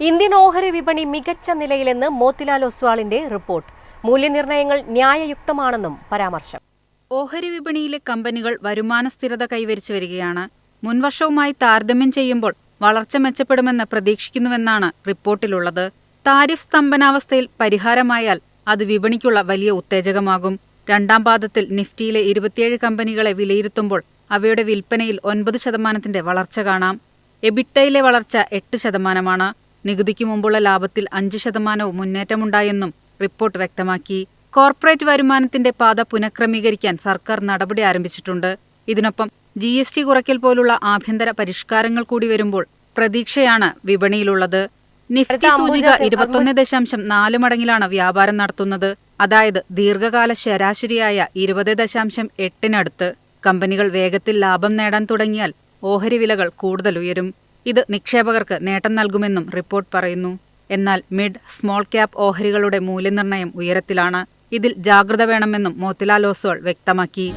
Indian ഓഹരി വിപണി മികച്ച നിലയിലെന്ന് മോത്തിലാൽ ഒസ്വാളിന്റെ റിപ്പോർട്ട്. മൂല്യനിർണ്ണയങ്ങൾ ന്യായയുക്തമാണെന്നും പരാമർശം. ഓഹരി വിപണിയിലെ കമ്പനികൾ വരുമാന സ്ഥിരത കൈവരിച്ചു വരികയാണ്. മുൻവർഷവുമായി താരതമ്യം ചെയ്യുമ്പോൾ വളർച്ച മെച്ചപ്പെടുമെന്ന് പ്രതീക്ഷിക്കുന്നുവെന്നാണ് റിപ്പോർട്ടിലുള്ളത്. താരിഫ് സ്തംഭനാവസ്ഥയിൽ പരിഹാരമായാൽ അത് വിപണിക്കുള്ള വലിയ ഉത്തേജകമാകും. രണ്ടാം പാദത്തിൽ നിഫ്റ്റിയിലെ 27 കമ്പനികളെ വിലയിരുത്തുമ്പോൾ അവയുടെ വിൽപ്പനയിൽ 9% വളർച്ച കാണാം. എബിറ്റയിലെ വളർച്ച 8%. നികുതിക്ക് മുമ്പുള്ള ലാഭത്തിൽ 5% മുന്നേറ്റമുണ്ടായെന്നും റിപ്പോർട്ട് വ്യക്തമാക്കി. കോർപ്പറേറ്റ് വരുമാനത്തിന്റെ പാത പുനഃക്രമീകരിക്കാൻ സർക്കാർ നടപടി ആരംഭിച്ചിട്ടുണ്ട്. ഇതിനൊപ്പം GST കുറയ്ക്കൽ പോലുള്ള ആഭ്യന്തര പരിഷ്കാരങ്ങൾ കൂടി വരുമ്പോൾ പ്രതീക്ഷയാണ് വിപണിയിലുള്ളത്. നിഫ്റ്റി സൂചിക 21.4 മടങ്ങിലാണ് വ്യാപാരം നടത്തുന്നത്. അതായത് ദീർഘകാല ശരാശരിയായ 20.8-നടുത്ത്. കമ്പനികൾ വേഗത്തിൽ ലാഭം നേടാൻ തുടങ്ങിയാൽ ഓഹരി വിലകൾ കൂടുതൽ ഉയരും. ഇത് നിക്ഷേപകർക്ക് നേട്ടം നൽകുമെന്നും റിപ്പോർട്ട് പറയുന്നു. എന്നാൽ മിഡ്, സ്മോൾ ക്യാപ് ഓഹരികളുടെ മൂല്യനിർണ്ണയം ഉയരത്തിലാണ്. ഇതിൽ ജാഗ്രത വേണമെന്നും മോത്തിലാൽ ഒസ്വാൾ വ്യക്തമാക്കി.